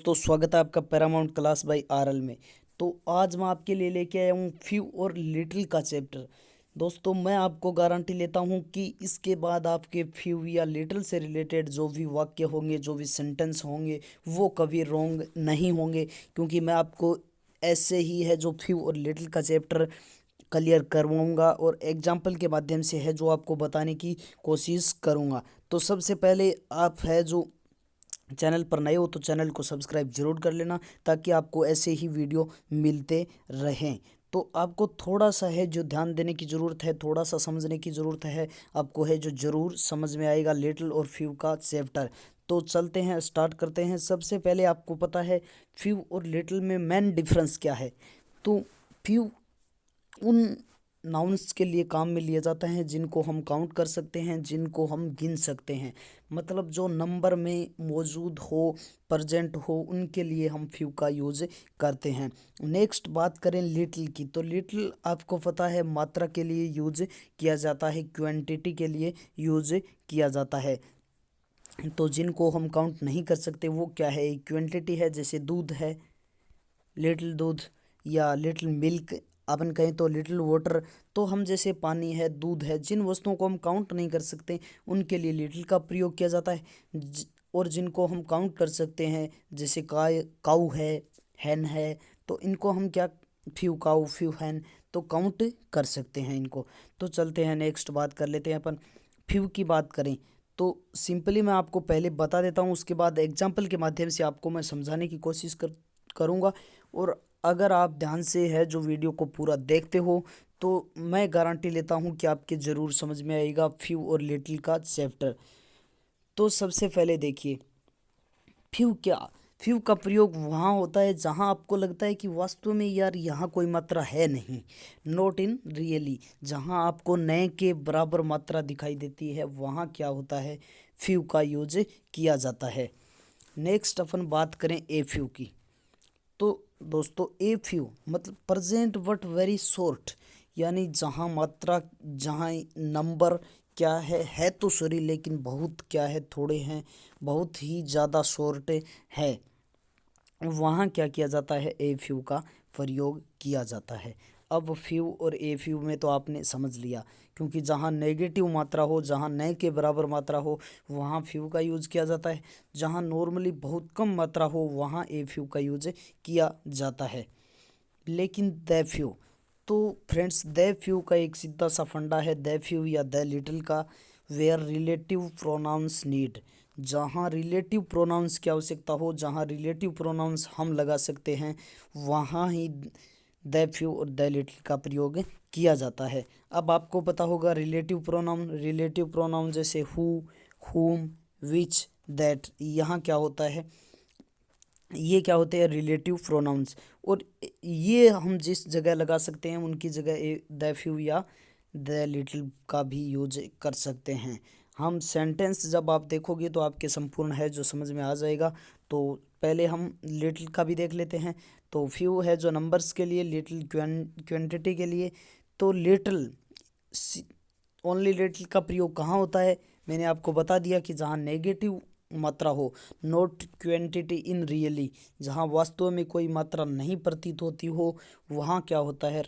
तो स्वागत है आपका पैरामाउंट क्लास बाय आरएल में। तो आज मैं आपके लिए लेके आया हूँ फ्यू और लिटिल का चैप्टर। दोस्तों मैं आपको गारंटी लेता हूँ कि इसके बाद आपके फ्यू या लिटिल से रिलेटेड जो भी वाक्य होंगे, जो भी सेंटेंस होंगे, वो कभी रॉन्ग नहीं होंगे, क्योंकि मैं आपको ऐसे ही है जो फ्यू और लिटिल का चैप्टर क्लियर करवाऊंगा और एग्जाम्पल के माध्यम से है जो आपको बताने की कोशिश करूंगा। तो सबसे पहले आप है जो चैनल पर नए हो तो चैनल को सब्सक्राइब जरूर कर लेना, ताकि आपको ऐसे ही वीडियो मिलते रहें। तो आपको थोड़ा सा है जो ध्यान देने की ज़रूरत है, थोड़ा सा समझने की ज़रूरत है, आपको है जो ज़रूर समझ में आएगा लिटिल और फ्यू का चैप्टर। तो चलते हैं, स्टार्ट करते हैं। सबसे पहले आपको पता है फ्यू और लिटिल में मेन डिफरेंस क्या है। तो फ्यू उन नाउन्स के लिए काम में लिया जाता है जिनको हम काउंट कर सकते हैं, जिनको हम गिन सकते हैं, मतलब जो नंबर में मौजूद हो, प्रेजेंट हो, उनके लिए हम फ्यू का यूज करते हैं। नेक्स्ट बात करें लिटिल की, तो लिटिल आपको पता है मात्रा के लिए यूज किया जाता है, क्वांटिटी के लिए यूज किया जाता है। तो जिनको हम काउंट नहीं कर सकते वो क्या है, क्वांटिटी है, जैसे दूध है, लिटिल दूध, या लिटिल मिल्क, अपन कहें तो लिटिल वाटर। तो हम जैसे पानी है, दूध है, जिन वस्तुओं को हम काउंट नहीं कर सकते उनके लिए लिटिल का प्रयोग किया जाता है। और जिनको हम काउंट कर सकते हैं, जैसे काऊ है, हैन है, तो इनको हम क्या, फ्यू काऊ फ्यू हैन, तो काउंट कर सकते हैं इनको। तो चलते हैं, नेक्स्ट बात कर लेते हैं अपन। फ्यू की बात करें तो सिंपली मैं आपको पहले बता देता हूँ, उसके बाद एग्जाम्पल के माध्यम से आपको मैं समझाने की कोशिश करूँगा। और अगर आप ध्यान से है जो वीडियो को पूरा देखते हो तो मैं गारंटी लेता हूँ कि आपके ज़रूर समझ में आएगा फ्यू और लिटिल का चैप्टर। तो सबसे पहले देखिए, फ्यू क्या, फ्यू का प्रयोग वहाँ होता है जहाँ आपको लगता है कि वास्तव में यार यहाँ कोई मात्रा है नहीं, नॉट इन रियली, जहाँ आपको नए के बराबर मात्रा दिखाई देती है, वहाँ क्या होता है, फ्यू का यूज किया जाता है। नेक्स्ट अपन बात करें ए फ्यू की। तो दोस्तों ए फ्यू मतलब प्रेजेंट बट वेरी शॉर्ट, यानी जहाँ मात्रा, जहाँ नंबर क्या है तो सॉरी, लेकिन बहुत क्या है, थोड़े हैं, बहुत ही ज़्यादा शॉर्ट है, वहाँ क्या किया जाता है, ए फ्यू का प्रयोग किया जाता है। अब फ्यू और ए फ्यू में तो आपने समझ लिया, क्योंकि जहाँ नेगेटिव मात्रा हो, जहाँ नए के बराबर मात्रा हो, वहाँ फ्यू का यूज किया जाता है। जहाँ नॉर्मली बहुत कम मात्रा हो, वहाँ ए फ्यू का यूज किया जाता है। लेकिन द फ्यू, तो फ्रेंड्स द फ्यू का एक सीधा सा फंडा है, द फ्यू या द लिटिल का, वेयर रिलेटिव प्रोनाउंस नीड, जहाँ रिलेटिव प्रोनाउंस की आवश्यकता हो, जहाँ रिलेटिव प्रोनाउंस हम लगा सकते हैं, वहाँ ही द फ्यू और द लिटिल का प्रयोग किया जाता है। अब आपको पता होगा रिलेटिव प्रोनाउन जैसे हु, हुम, विच, दैट, यहाँ क्या होता है, ये क्या होते हैं, रिलेटिव प्रोनाउंस। और ये हम जिस जगह लगा सकते हैं उनकी जगह द फ्यू या द लिटिल का भी यूज कर सकते हैं हम। सेंटेंस जब आप देखोगे तो आपके संपूर्ण है जो समझ में आ जाएगा। तो पहले हम लिटिल का भी देख लेते हैं। तो फ्यू है जो नंबर्स के लिए, लिटिल क्वांटिटी के लिए। तो लिटिल, ओनली लिटिल का प्रयोग कहाँ होता है, मैंने आपको बता दिया कि जहाँ नेगेटिव मात्रा हो, नोट क्वांटिटी इन रियली, जहाँ वास्तव में कोई मात्रा नहीं प्रतीत होती हो, वहाँ क्या होता है,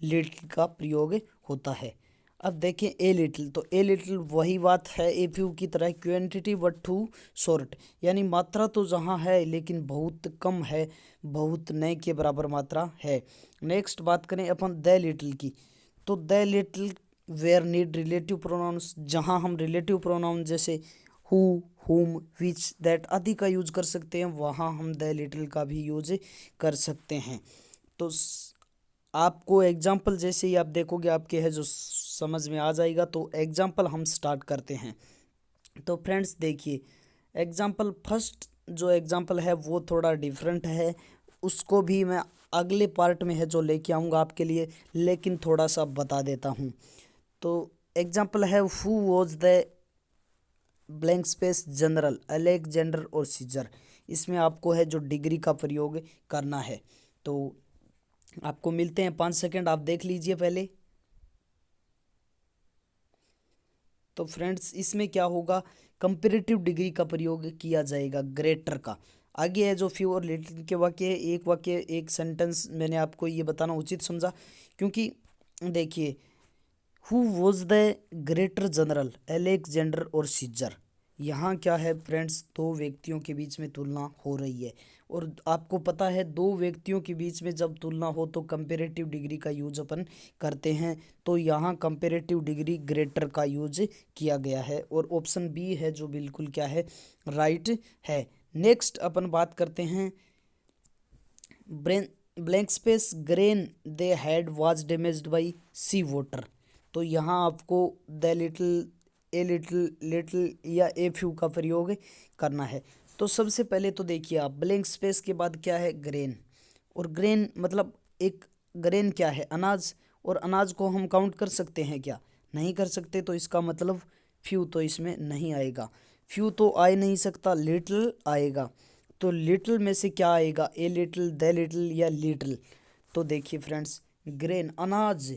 लिटिल का प्रयोग होता है। अब देखें ए लिटिल, तो ए लिटिल वही बात है ए फ्यू की तरह, क्वांटिटी बट टू शॉर्ट, यानी मात्रा तो जहाँ है लेकिन बहुत कम है, बहुत नए के बराबर मात्रा है। नेक्स्ट बात करें अपन द लिटिल की, तो the little where need relative pronouns, जहाँ हम रिलेटिव प्रोनाउन जैसे हु, हुम, विच, दैट आदि का यूज कर सकते हैं, वहाँ हम द लिटिल का भी यूज कर सकते हैं। तो आपको एग्जाम्पल जैसे ही आप देखोगे आपके है जो समझ में आ जाएगा। तो एग्जाम्पल हम स्टार्ट करते हैं। तो फ्रेंड्स देखिए, एग्जाम्पल फर्स्ट जो एग्जाम्पल है वो थोड़ा डिफरेंट है, उसको भी मैं अगले पार्ट में है जो लेके आऊँगा आपके लिए, लेकिन थोड़ा सा बता देता हूँ। तो एग्जाम्पल है, who was the blank space general Alexander और सीजर। इसमें आपको है जो डिग्री का प्रयोग करना है। तो आपको मिलते हैं 5 सेकंड, आप देख लीजिए पहले। तो फ्रेंड्स इसमें क्या होगा, कंपेरेटिव डिग्री का प्रयोग किया जाएगा, ग्रेटर का। आगे है जो फ्यू और लिटिल के वाक्य, एक वाक्य एक सेंटेंस मैंने आपको ये बताना उचित समझा, क्योंकि देखिए, who was the greater general Alexander और सीजर। यहाँ क्या है फ्रेंड्स, दो व्यक्तियों के बीच में तुलना हो रही है, और आपको पता है दो व्यक्तियों के बीच में जब तुलना हो तो कंपेरेटिव डिग्री का यूज अपन करते हैं। तो यहाँ कंपेरेटिव डिग्री ग्रेटर का यूज किया गया है, और ऑप्शन बी है जो बिल्कुल क्या है, राइट है। नेक्स्ट अपन बात करते हैं brain blank space grain they had was damaged by sea water. तो यहाँ आपको the little, a little, little या ए फ्यू का प्रयोग करना है। तो सबसे पहले तो देखिए आप, ब्लैंक स्पेस के बाद क्या है, ग्रेन, और ग्रेन मतलब एक, ग्रेन क्या है, अनाज, और अनाज को हम काउंट कर सकते हैं क्या, नहीं कर सकते, तो इसका मतलब फ्यू तो इसमें नहीं आएगा, फ्यू तो आ ही नहीं सकता, लिटिल आएगा। तो लिटिल में से क्या आएगा, ए लिटिल, द लिटिल या लिटिल। तो देखिए फ्रेंड्स, ग्रेन अनाज,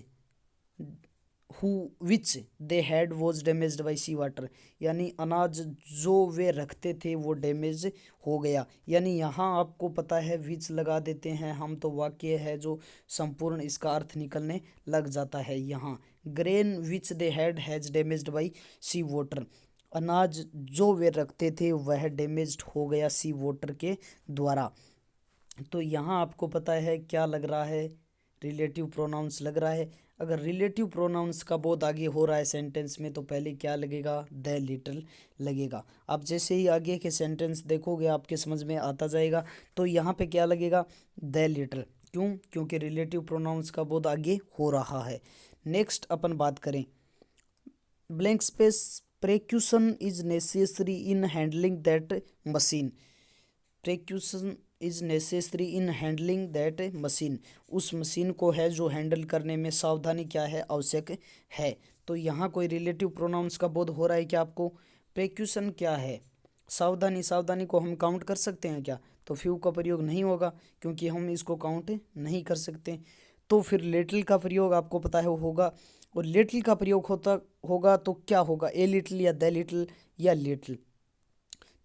who which they had was damaged by sea water, यानी अनाज जो वे रखते थे वो डैमेज हो गया। यानी यहाँ आपको पता है विच लगा देते हैं हम, तो वाक्य है जो संपूर्ण इसका अर्थ निकलने लग जाता है। यहाँ grain which they had has damaged by sea water, अनाज जो वे रखते थे वह डैमेज्ड हो गया सी वाटर के द्वारा। तो यहाँ आपको पता है क्या लग रहा है, रिलेटिव प्रोनाउंस लग रहा है। अगर रिलेटिव प्रोनाउंस का बोध आगे हो रहा है सेंटेंस में तो पहले क्या लगेगा, द लिटिल लगेगा। आप जैसे ही आगे के सेंटेंस देखोगे आपके समझ में आता जाएगा। तो यहाँ पे क्या लगेगा, द लिटिल, क्यों, क्योंकि रिलेटिव प्रोनाउंस का बोध आगे हो रहा है। नेक्स्ट अपन बात करें, blank space precaution is necessary in handling that machine. Precaution is necessary in handling that machine, उस मशीन को है जो हैंडल करने में सावधानी क्या है, आवश्यक है। तो यहाँ कोई रिलेटिव प्रोनाउंस का बोध हो रहा है क्या आपको। प्रिकॉशन क्या है, सावधानी, सावधानी को हम काउंट कर सकते हैं क्या, तो फ्यू का प्रयोग नहीं होगा क्योंकि हम इसको काउंट नहीं कर सकते। तो फिर लिटिल का प्रयोग आपको पता है वो होगा, और लिटिल का प्रयोग होता होगा तो क्या होगा, ए लिटिल या द लिटिल या लिटिल।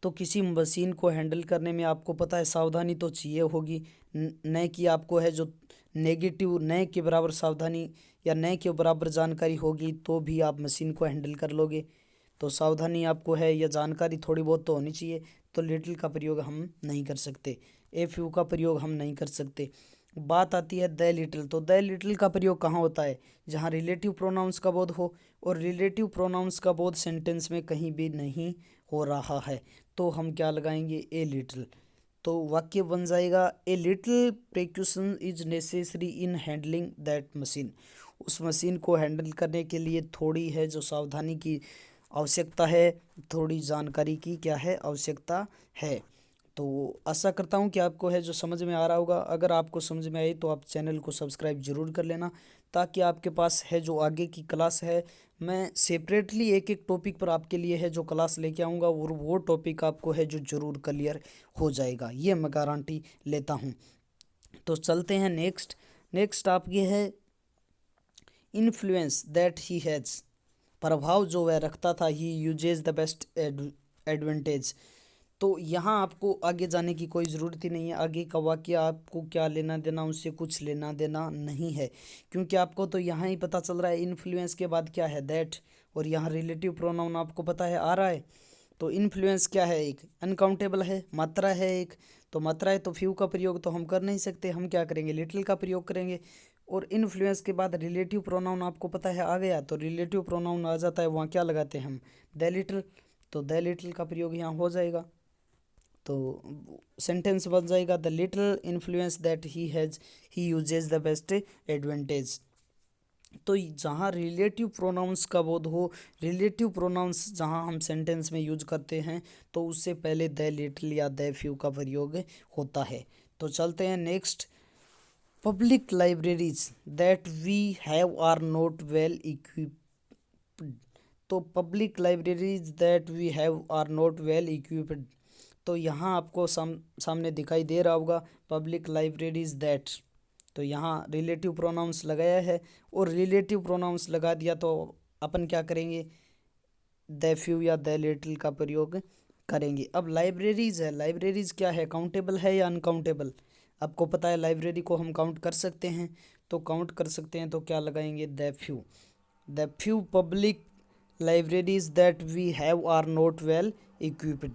तो किसी मशीन को हैंडल करने में आपको पता है सावधानी तो चाहिए होगी, न कि आपको है जो नेगेटिव, न के बराबर सावधानी या न के बराबर जानकारी होगी तो भी आप मशीन को हैंडल कर लोगे। तो सावधानी आपको है या जानकारी थोड़ी बहुत तो होनी चाहिए। तो लिटिल का प्रयोग हम नहीं कर सकते, ए फ्यू का प्रयोग हम नहीं कर सकते। बात आती है द लिटिल, तो द लिटिल का प्रयोग कहाँ होता है, जहाँ रिलेटिव प्रोनाउंस का बोध हो, और रिलेटिव प्रोनाउंस का बोध सेंटेंस में कहीं भी नहीं हो रहा है। तो हम क्या लगाएंगे, ए लिटिल। तो वाक्य बन जाएगा, a little precaution is necessary in handling that machine. उस मशीन को हैंडल करने के लिए थोड़ी है जो सावधानी की आवश्यकता है, थोड़ी जानकारी की क्या है, आवश्यकता है। तो आशा करता हूँ कि आपको है जो समझ में आ रहा होगा। अगर आपको समझ में आई तो आप चैनल को सब्सक्राइब जरूर कर लेना, ताकि आपके पास है जो आगे की क्लास है, मैं सेपरेटली एक एक टॉपिक पर आपके लिए है जो क्लास लेके आऊँगा, और वो टॉपिक आपको है जो ज़रूर क्लियर हो जाएगा, ये मैं गारंटी लेता हूँ। तो चलते हैं नेक्स्ट। नेक्स्ट आपकी है इन्फ्लुएंस दैट ही हैज़, प्रभाव जो वह रखता था, ही यूजेज द बेस्ट एडवांटेज। तो यहाँ आपको आगे जाने की कोई ज़रूरत ही नहीं है, आगे का वाक्य आपको क्या लेना देना, उससे कुछ लेना देना नहीं है, क्योंकि आपको तो यहाँ ही पता चल रहा है इन्फ्लुएंस के बाद क्या है, दैट, और यहाँ रिलेटिव प्रोनाउन आपको पता है आ रहा है। तो इन्फ्लुएंस क्या है, एक अनकाउंटेबल है, मात्रा है एक, तो मात्रा है तो फ्यू का प्रयोग तो हम कर नहीं सकते, हम क्या करेंगे, लिटिल का प्रयोग करेंगे। और इन्फ्लुएंस के बाद रिलेटिव प्रोनाउन आपको पता है आ गया, तो रिलेटिव प्रोनाउन आ जाता है, वहाँ क्या लगाते हैं हम, द लिटिल। तो द लिटिल का प्रयोग यहाँ हो जाएगा, तो सेंटेंस बन जाएगा, the little influence that he has, he uses the best advantage. तो जहाँ रिलेटिव प्रोनाउंस का बोध हो, रिलेटिव प्रोनाउंस जहाँ हम सेंटेंस में यूज करते हैं तो उससे पहले द लिटिल या द फ्यू का प्रयोग होता है। तो चलते हैं next, public libraries that we have are not well equipped. तो public libraries that we have are not well equipped, तो यहाँ आपको सामने दिखाई दे रहा होगा पब्लिक लाइब्रेरीज दैट, तो यहाँ रिलेटिव प्रोनाउंस लगाया है, और रिलेटिव प्रोनाउंस लगा दिया तो अपन क्या करेंगे, द फ्यू या द लिटिल का प्रयोग करेंगे। अब लाइब्रेरीज है, लाइब्रेरीज क्या है, काउंटेबल है या अनकाउंटेबल? आपको पता है लाइब्रेरी को हम काउंट कर सकते हैं, तो काउंट कर सकते हैं तो क्या लगाएंगे, the few public libraries that we have are not well equipped.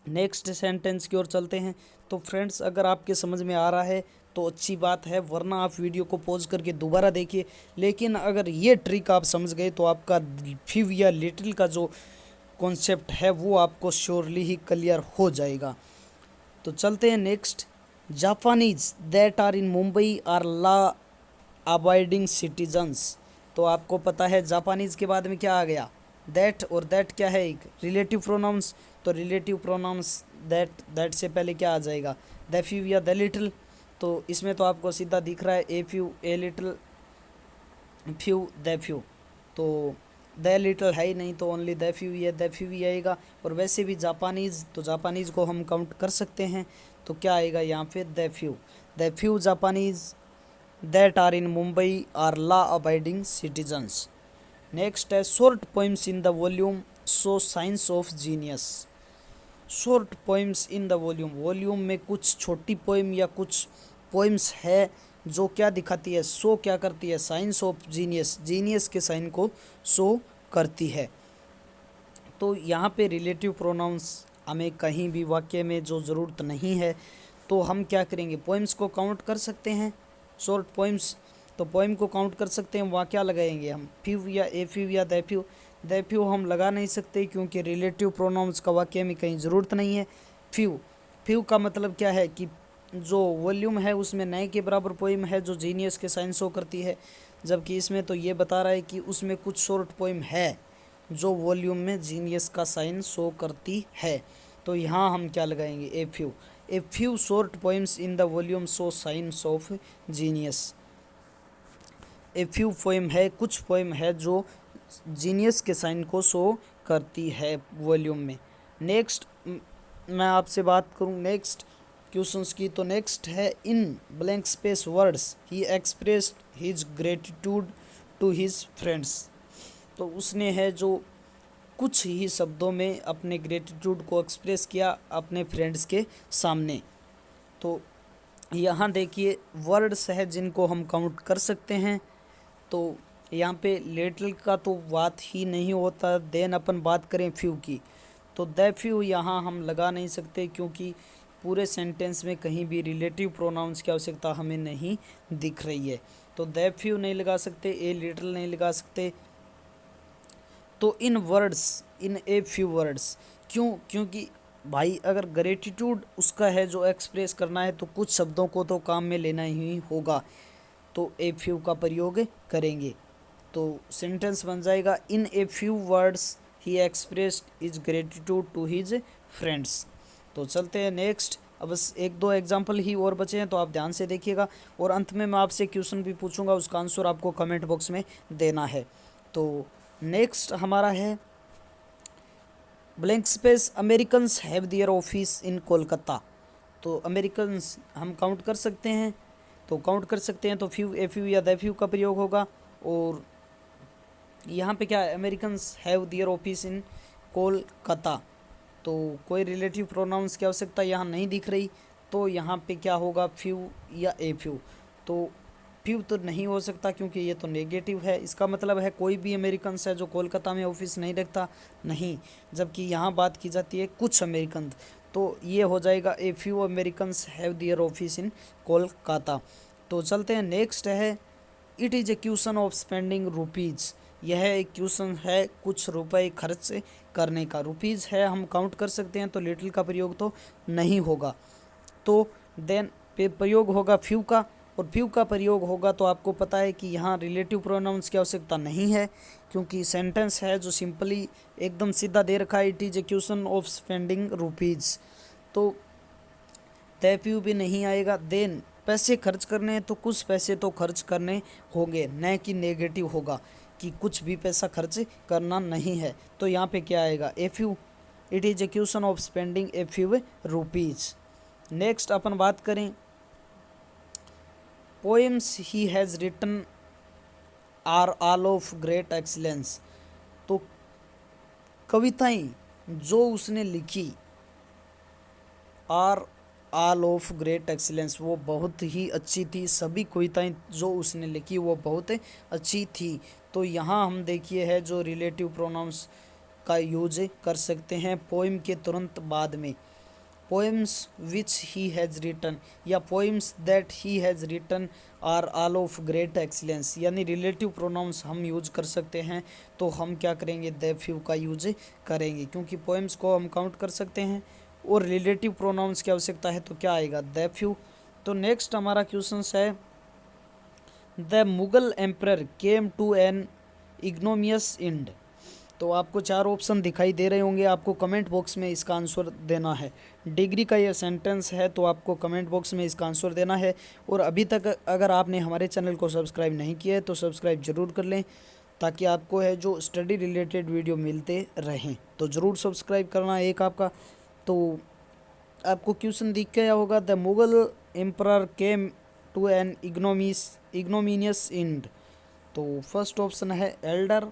Next sentence की ओर चलते हैं। तो फ्रेंड्स, अगर आपके समझ में आ रहा है तो अच्छी बात है, वरना आप वीडियो को पॉज करके दोबारा देखिए। लेकिन अगर ये ट्रिक आप समझ गए तो आपका फ्यू या लिटिल का जो कॉन्सेप्ट है वो आपको श्योरली ही क्लियर हो जाएगा। तो चलते हैं next. Japanese that are in Mumbai are law abiding citizens. तो आपको पता है जापानीज के बाद में क्या आ गया, दैट, और दैट क्या है, एक रिलेटिव प्रोनाउंस। तो रिलेटिव प्रोनाउंस दैट से पहले क्या आ जाएगा, द फ्यू या द लिटिल। तो इसमें तो आपको सीधा दिख रहा है a few, a little, few, the few. तो द लिटिल है ही नहीं, तो ओनली द फ्यू या द फ्यू ही आएगा। और वैसे भी जापानीज़, तो जापानीज़ को हम काउंट कर सकते हैं, तो क्या आएगा यहाँ पे, the few Japanese that are in Mumbai are law abiding citizens. Next है short poems in the volume so science of genius. Short poems in the volume, volume में कुछ छोटी पोइम या कुछ पोइम्स है जो क्या दिखाती है, शो क्या करती है, साइंस ऑफ जीनियस, जीनियस के साइन को शो करती है। तो यहाँ पे रिलेटिव प्रोनाउंस हमें कहीं भी वाक्य में जो ज़रूरत नहीं है, तो हम क्या करेंगे, पोइम्स को काउंट कर सकते हैं, शॉर्ट पोइम्स। तो पोइम को काउंट कर सकते हैं, वहाँ क्या लगाएंगे हम, फ्यू या ए फ्यू या द फ्यू। द फ्यू हम लगा नहीं सकते क्योंकि रिलेटिव प्रोनाउंस का वाक्य में कहीं ज़रूरत नहीं है। फ्यू का मतलब क्या है कि जो वॉल्यूम है उसमें नए के बराबर पोइम है जो जीनियस के साइन शो करती है, जबकि इसमें तो ये बता रहा है कि उसमें कुछ शॉर्ट पोइम है जो वॉल्यूम में जीनियस का साइन शो करती है। तो यहाँ हम क्या लगाएंगे, a few short poems in the volume show science of genius. A few poem है, कुछ पोइम है जो जीनियस के साइन को शो करती है वॉल्यूम में। नेक्स्ट मैं आपसे बात करूं नेक्स्ट क्वेश्चंस की, तो नेक्स्ट है in blank space words he expressed his gratitude to his friends. तो उसने है जो कुछ ही शब्दों में अपने ग्रेटिट्यूड को एक्सप्रेस किया अपने फ्रेंड्स के सामने। तो यहाँ देखिए वर्ड्स है जिनको हम काउंट कर सकते हैं। तो यहाँ पे लिटिल का तो बात ही नहीं होता। देन अपन बात करें फ्यू की, तो द फ्यू यहाँ हम लगा नहीं सकते क्योंकि पूरे सेंटेंस में कहीं भी रिलेटिव प्रोनाउंस की आवश्यकता हमें नहीं दिख रही है। तो द फ्यू नहीं लगा सकते, ए लिटिल नहीं लगा सकते। तो in words, in a few words, क्योंकि भाई अगर ग्रेटिट्यूड उसका है जो एक्सप्रेस करना है तो कुछ शब्दों को तो काम में लेना ही होगा, तो ए फ्यू का प्रयोग करेंगे। तो सेंटेंस बन जाएगा in a few words he expressed his gratitude to his friends. तो चलते हैं नेक्स्ट। अब बस एक दो एग्जाम्पल ही और बचे हैं तो आप ध्यान से देखिएगा, और अंत में मैं आपसे क्वेश्चन भी पूछूंगा, उसका आंसर आपको कमेंट बॉक्स में देना है। तो नेक्स्ट हमारा है blank space Americans have their office in Kolkata. तो अमेरिकन्स हम काउंट कर सकते हैं, तो काउंट कर सकते हैं तो फ्यू, ए फ्यू या द फ्यू का प्रयोग होगा। और यहाँ पे क्या है, Americans have their office in Kolkata, तो कोई रिलेटिव प्रोनाउंस की आवश्यकता यहाँ नहीं दिख रही, तो यहाँ पे क्या होगा, फ्यू या ए फ्यू। तो फ्यू तो नहीं हो सकता क्योंकि ये तो नेगेटिव है, इसका मतलब है कोई भी अमेरिकन्स है जो कोलकाता में ऑफिस नहीं रखता, नहीं। जबकि यहाँ बात की जाती है कुछ अमेरिकन, तो ये हो जाएगा a few Americans have their office in Kolkata. तो चलते हैं नेक्स्ट है it is a question of spending rupees. यह एक क्वेश्चन है कुछ रुपए खर्च करने का। रुपीज़ है हम काउंट कर सकते हैं तो लिटिल का प्रयोग तो नहीं होगा, तो देन प्रयोग होगा फ्यू का, और फ्यू का प्रयोग होगा तो आपको पता है कि यहाँ रिलेटिव प्रोनाउंस की आवश्यकता नहीं है क्योंकि सेंटेंस है जो सिंपली एकदम सीधा दे रखा है, it is a question of spending rupees. तो द फ्यू भी नहीं आएगा। देन पैसे खर्च करने हैं तो कुछ पैसे तो खर्च करने होंगे, न कि नेगेटिव होगा कि कुछ भी पैसा खर्च करना नहीं है। तो यहाँ पे क्या आएगा, a few, it is a question of spending a few rupees. Next अपन बात करें poems he has written are all of great excellence. तो कविताएं जो उसने लिखी are all of great excellence, वो बहुत ही अच्छी थी। सभी कविताएं जो उसने लिखी वो बहुत अच्छी थी। तो यहाँ हम देखिए है जो रिलेटिव प्रोनाउंस का यूज कर सकते हैं पोइम के तुरंत बाद में। Poems which he has written या poems that he has written are all of great excellence, यानी रिलेटिव प्रोनाउंस हम यूज कर सकते हैं। तो हम क्या करेंगे, द फ्यू का यूज करेंगे, क्योंकि पोएम्स को हम काउंट कर सकते हैं और रिलेटिव प्रोनाउंस की आवश्यकता है तो क्या आएगा, द फ्यू। तो नेक्स्ट हमारा क्वेश्चन है, the Mughal emperor came to an ignominious end. तो आपको चार ऑप्शन दिखाई दे रहे होंगे, आपको कमेंट बॉक्स में इसका आंसर देना है। डिग्री का ये सेंटेंस है तो आपको कमेंट बॉक्स में इसका आंसर देना है। और अभी तक अगर आपने हमारे चैनल को सब्सक्राइब नहीं किया है तो सब्सक्राइब ज़रूर कर लें, ताकि आपको है जो स्टडी रिलेटेड वीडियो मिलते रहें। तो ज़रूर सब्सक्राइब करना एक आपका। तो आपको क्वेश्चन दिख गया होगा, the Mughal emperor came to an ignominious end. तो फर्स्ट ऑप्शन है एल्डर,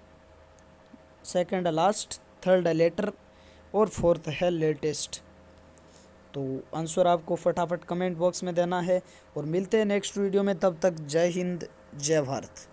सेकंड है लास्ट, थर्ड है लेटर और फोर्थ है लेटेस्ट। तो आंसर आपको फटाफट कमेंट बॉक्स में देना है और मिलते हैं नेक्स्ट वीडियो में। तब तक जय हिंद, जय भारत।